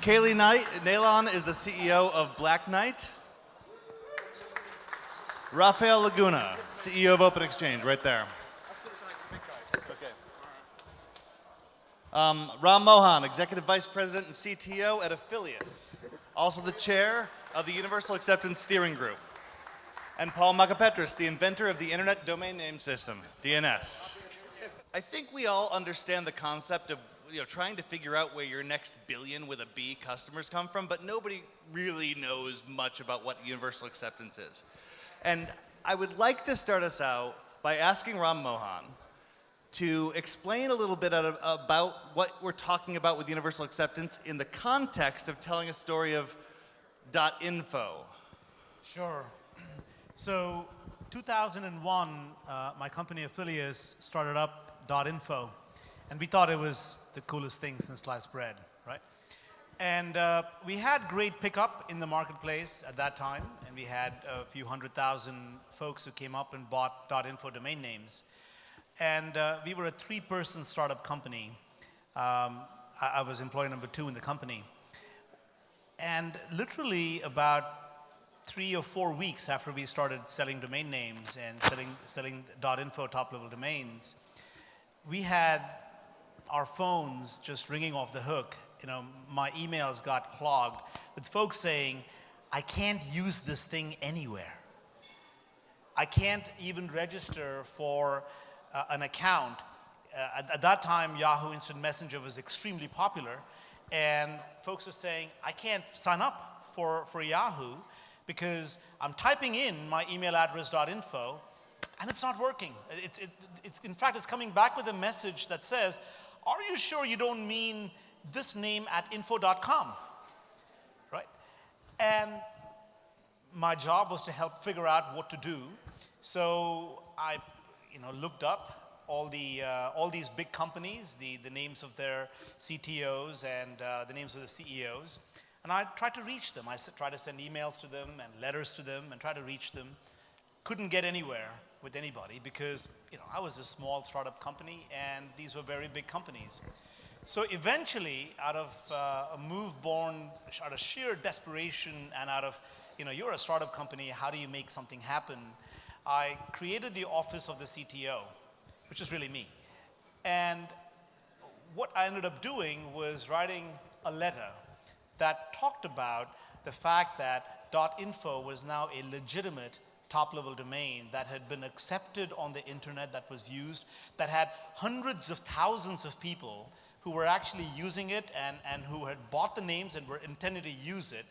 Kaylee Nalon is the CEO of Black Knight. Rafael Laguna, CEO of Open Exchange, right there. Okay. Ram Mohan, Executive Vice President and CTO at Affilius, also the chair of the Universal Acceptance Steering Group. And Paul Makapetris, the inventor of the Internet Domain Name System, DNS. I think we all understand the concept of trying to figure out where your next billion with a B customers come from, but nobody really knows much about what universal acceptance is. And I would like to start us out by asking Ram Mohan to explain a little bit about what we're talking about with universal acceptance in the context of telling a story of .info. Sure. So 2001, my company Affilius started up .info, and we thought it was the coolest thing since sliced bread, right? And we had great pickup in the marketplace at that time, and we had a few 100,000 folks who came up and bought .info domain names. And we were a 3-person startup company. I was employee number 2 in the company. And literally about 3 or 4 weeks after we started selling domain names and selling .info top-level domains, we had our phones just ringing off the hook. My emails got clogged with folks saying, I can't use this thing anywhere. I can't even register for an account. At that time, Yahoo Instant Messenger was extremely popular, and folks are saying, I can't sign up for Yahoo because I'm typing in my email address .info, and it's not working. In fact, it's coming back with a message that says, are you sure you don't mean this name at info.com, right? And my job was to help figure out what to do. So I looked up all these big companies, the names of their CTOs and the names of the CEOs, and I tried to reach them. I tried to send emails to them and letters to them and try to reach them. Couldn't get anywhere with anybody because I was a small startup company and these were very big companies. So eventually, out of a move born out of sheer desperation and out of, you're a startup company, how do you make something happen? I created the office of the CTO, which is really me. And what I ended up doing was writing a letter that talked about the fact that .info was now a legitimate top-level domain that had been accepted on the internet, that was used, that had hundreds of thousands of people who were actually using it and who had bought the names and were intending to use it,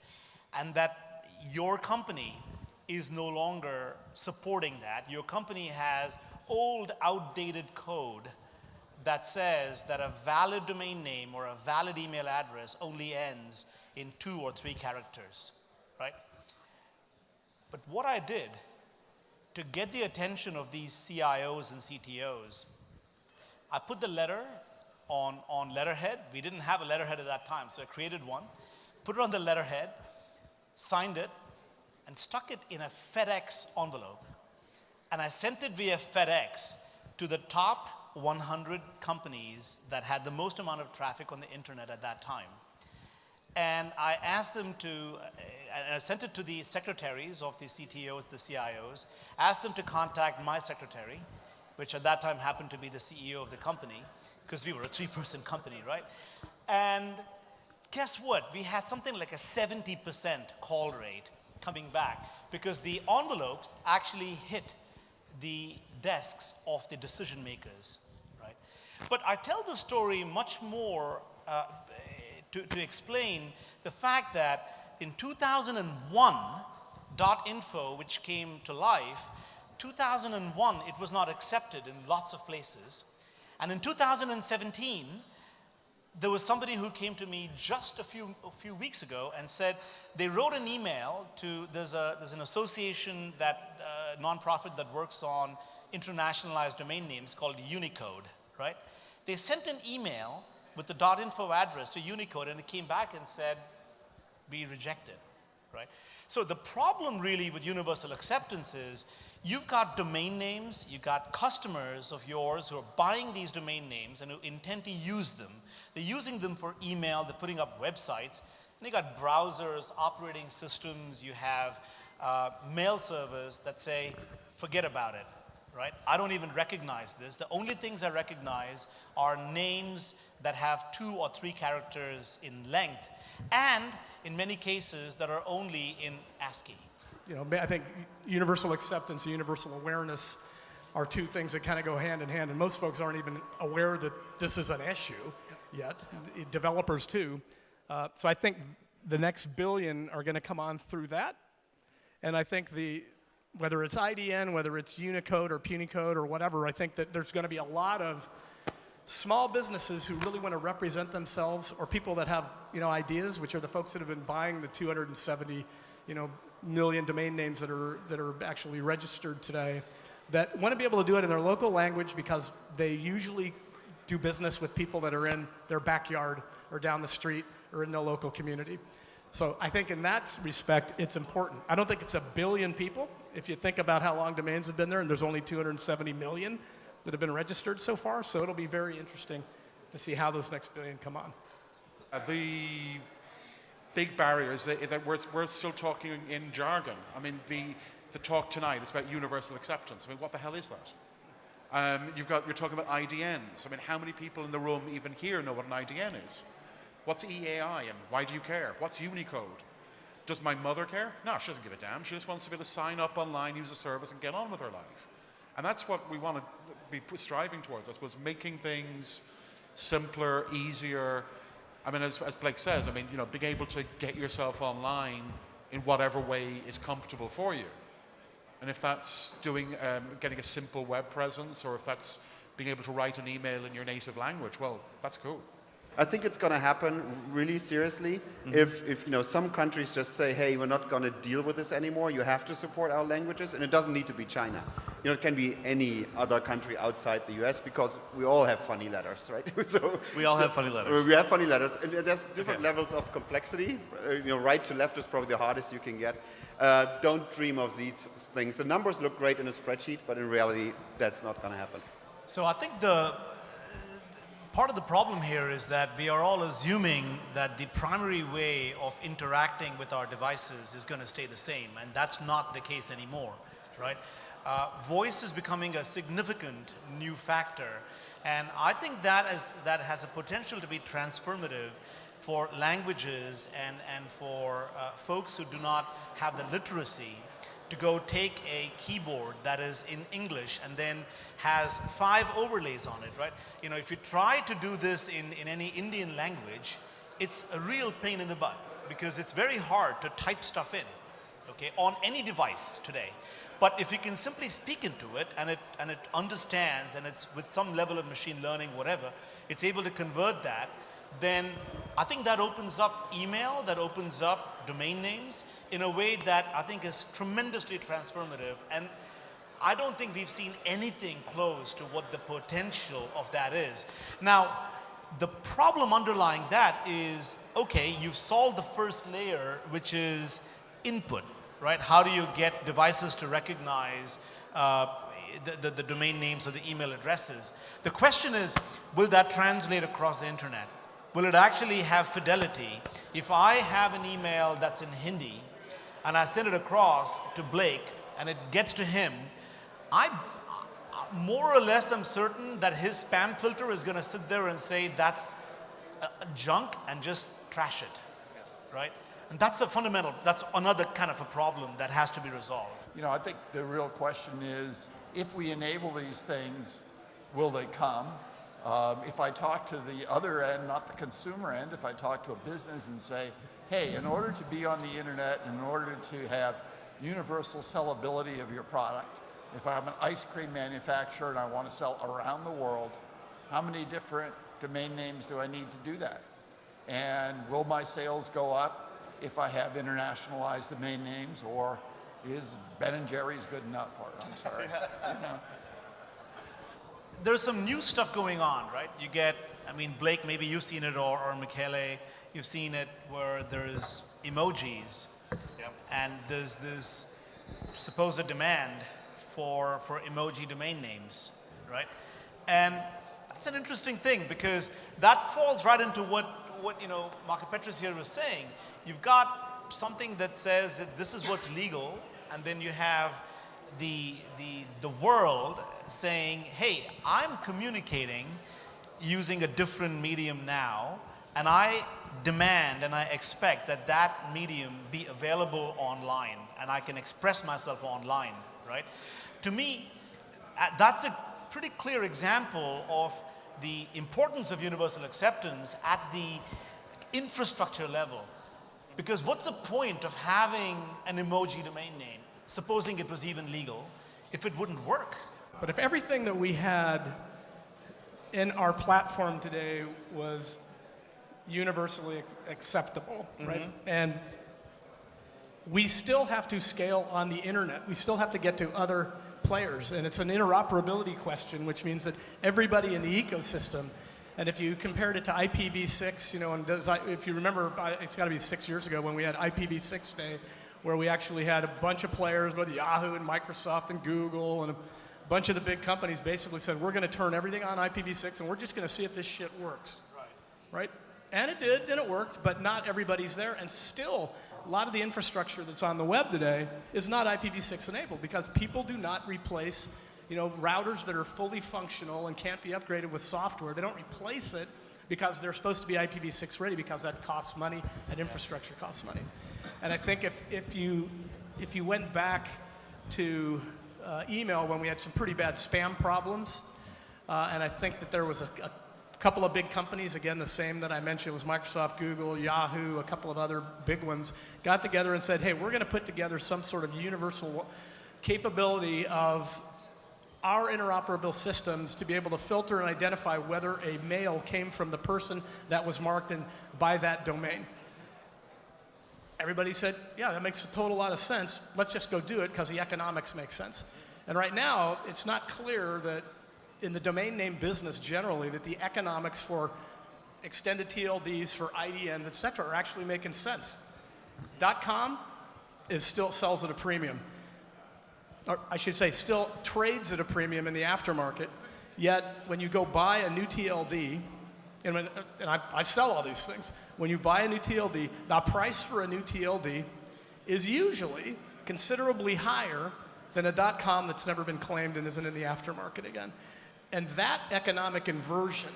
and that your company is no longer supporting that. Your company has old, outdated code that says that a valid domain name or a valid email address only ends in 2 or 3 characters, right? But what I did to get the attention of these CIOs and CTOs, I put the letter on letterhead. We didn't have a letterhead at that time, so I created one, put it on the letterhead, signed it, and stuck it in a FedEx envelope. And I sent it via FedEx to the top 100 companies that had the most amount of traffic on the internet at that time. And I asked them to, and I sent it to the secretaries of the CTOs, the CIOs, asked them to contact my secretary, which at that time happened to be the CEO of the company, because we were a 3-person company, right? And guess what? We had something like a 70% call rate coming back, because the envelopes actually hit the desks of the decision makers, right? But I tell the story much more to explain the fact that in 2001, .info, which came to life, 2001, it was not accepted in lots of places. And in 2017, there was somebody who came to me just a few weeks ago and said they wrote an email to, there's an association, that nonprofit that works on internationalized domain names called Unicode, right? They sent an email with the .info address to Unicode, and it came back and said, be rejected, right? So the problem really with universal acceptance is you've got domain names, you've got customers of yours who are buying these domain names and who intend to use them. They're using them for email, they're putting up websites, And you got browsers, operating systems, you have mail servers that say, forget about it, right? I don't even recognize this. The only things I recognize are names that have 2 or 3 characters in length, and in many cases that are only in ASCII. You know, I think universal acceptance and universal awareness are 2 things that kind of go hand in hand, and most folks aren't even aware that this is an issue yet. Developers too. So I think the next billion are going to come on through that, and I think whether it's IDN, whether it's Unicode or Punycode or whatever, I think that there's going to be a lot of small businesses who really want to represent themselves, or people that have, you know, ideas, which are the folks that have been buying the 270, you know, million domain names that are actually registered today, that want to be able to do it in their local language because they usually do business with people that are in their backyard or down the street or in their local community. So I think in that respect, it's important. I don't think it's 1 billion people. If you think about how long domains have been there, and there's only 270 million that have been registered so far, so it'll be very interesting to see how those next billion come on. The big barrier is that we're still talking in jargon. I mean, the talk tonight is about universal acceptance. I mean, what the hell is that? You're talking about IDNs. I mean, how many people in the room even here know what an IDN is? What's EAI and why do you care? What's Unicode? Does my mother care? No, she doesn't give a damn. She just wants to be able to sign up online, use a service, and get on with her life. And that's what we want to be striving towards, I suppose, making things simpler, easier. I mean, as Blake says, I mean, you know, being able to get yourself online in whatever way is comfortable for you. And if that's getting a simple web presence, or if that's being able to write an email in your native language, well, that's cool. I think it's going to happen really seriously if you know, some countries just say, hey, we're not going to deal with this anymore. You have to support our languages, and it doesn't need to be China. You know, it can be any other country outside the US, because we all have funny letters, right? We all have funny letters. We have funny letters, and there's different levels of complexity. You know, right to left is probably the hardest you can get. Don't dream of these things. The numbers look great in a spreadsheet, but in reality, that's not going to happen. So I think part of the problem here is that we are all assuming that the primary way of interacting with our devices is going to stay the same, and that's not the case anymore, right? Voice is becoming a significant new factor, and I think that has a potential to be transformative for languages and for folks who do not have the literacy to go take a keyboard that is in English and then has 5 overlays on it, right? You know, if you try to do this in any Indian language, it's a real pain in the butt, because it's very hard to type stuff in, okay, on any device today. But if you can simply speak into it and it understands, and it's with some level of machine learning, whatever, it's able to convert that, then I think that opens up email, that opens up domain names in a way that I think is tremendously transformative. And I don't think we've seen anything close to what the potential of that is. Now, the problem underlying that is, okay, you've solved the first layer, which is input, right? How do you get devices to recognize the domain names or the email addresses? The question is, will that translate across the internet? Will it actually have fidelity? If I have an email that's in Hindi and I send it across to Blake and it gets to him, I more or less am certain that his spam filter is going to sit there and say that's junk and just trash it, right? And that's that's another kind of a problem that has to be resolved. You know, I think the real question is, if we enable these things, will they come? If I talk to the other end, not the consumer end, if I talk to a business and say, hey, in order to be on the internet, in order to have universal sellability of your product, if I'm an ice cream manufacturer and I want to sell around the world, how many different domain names do I need to do that? And will my sales go up if I have internationalized domain names, or is Ben & Jerry's good enough for it? I'm sorry. You know? There's some new stuff going on, right? You get, I mean, Blake, maybe you've seen it, or Michele, you've seen it, where there's emojis, and there's this supposed demand for emoji domain names, right? And that's an interesting thing, because that falls right into what what Marco Petrus here was saying. You've got something that says that this is what's legal, and then you have the world saying, hey, I'm communicating using a different medium now, and I demand and I expect that that medium be available online, and I can express myself online, right? To me, that's a pretty clear example of the importance of universal acceptance at the infrastructure level. Because what's the point of having an emoji domain name, supposing it was even legal, if it wouldn't work? But if everything that we had in our platform today was universally acceptable, right? And we still have to scale on the internet. We still have to get to other players. And it's an interoperability question, which means that everybody in the ecosystem, and if you compared it to IPv6, and if you remember, it's got to be 6 years ago when we had IPv6 Day, where we actually had a bunch of players, both Yahoo and Microsoft and Google, and a bunch of the big companies basically said, we're going to turn everything on IPv6, and we're just going to see if this shit works. Right? And it did, and it worked, but not everybody's there. And still, a lot of the infrastructure that's on the web today is not IPv6 enabled, because people do not replace routers that are fully functional and can't be upgraded with software. They don't replace it because they're supposed to be IPv6 ready, because that costs money and infrastructure costs money. And I think if you went back to email when we had some pretty bad spam problems, and I think that there was a couple of big companies, again, the same that I mentioned, was Microsoft, Google, Yahoo, a couple of other big ones, got together and said, hey, we're going to put together some sort of universal capability of our interoperable systems to be able to filter and identify whether a mail came from the person that was marked in by that domain. Everybody said, yeah, that makes a total lot of sense. Let's just go do it because the economics make sense. And right now, it's not clear that in the domain name business generally, that the economics for extended TLDs, for IDNs, et cetera, are actually making sense. .com still sells at a premium. Or I should say, still trades at a premium in the aftermarket. Yet, when you go buy a new TLD, and I sell all these things, when you buy a new TLD, the price for a new TLD is usually considerably higher than a .com that's never been claimed and isn't in the aftermarket again. And that economic inversion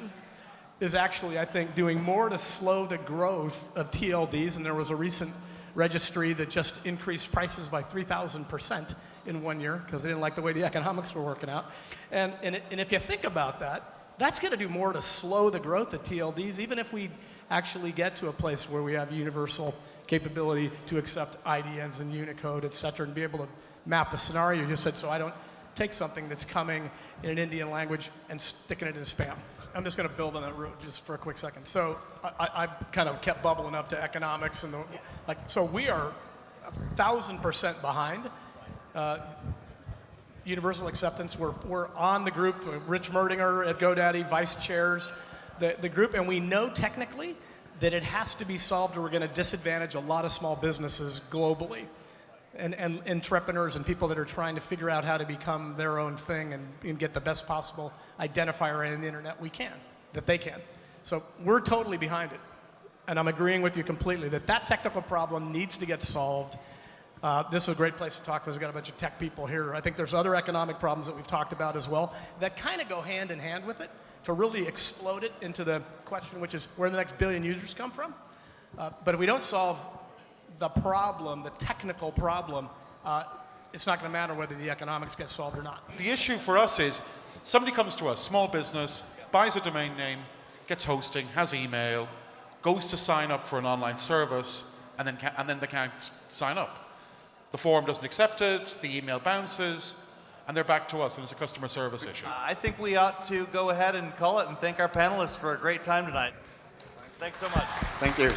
is actually, I think, doing more to slow the growth of TLDs. And there was a recent registry that just increased prices by 3,000% in 1 year because they didn't like the way the economics were working out. And if you think about that, that's going to do more to slow the growth of TLDs, even if we actually get to a place where we have universal capability to accept IDNs and Unicode, et cetera, and be able to map the scenario you just said, so I don't take something that's coming in an Indian language and sticking it in spam. I'm just going to build on that road just for a quick second. So I kind of kept bubbling up to economics and so we are 1,000% behind. Universal acceptance, we're on the group. Rich Merdinger at GoDaddy, vice chairs the group, and we know technically that it has to be solved or we're going to disadvantage a lot of small businesses globally. And entrepreneurs and people that are trying to figure out how to become their own thing and get the best possible identifier in the internet that they can. So we're totally behind it. And I'm agreeing with you completely that technical problem needs to get solved. This is a great place to talk because we've got a bunch of tech people here. I think there's other economic problems that we've talked about as well that kind of go hand in hand with it to really explode it into the question, which is where the next billion users come from. But if we don't solve the problem, the technical problem, it's not going to matter whether the economics get solved or not. The issue for us is somebody comes to us, small business, buys a domain name, gets hosting, has email, goes to sign up for an online service, and then they can't sign up. The form doesn't accept it, the email bounces, and they're back to us, and it's a customer service issue. I think we ought to go ahead and call it and thank our panelists for a great time tonight. Thanks so much. Thank you.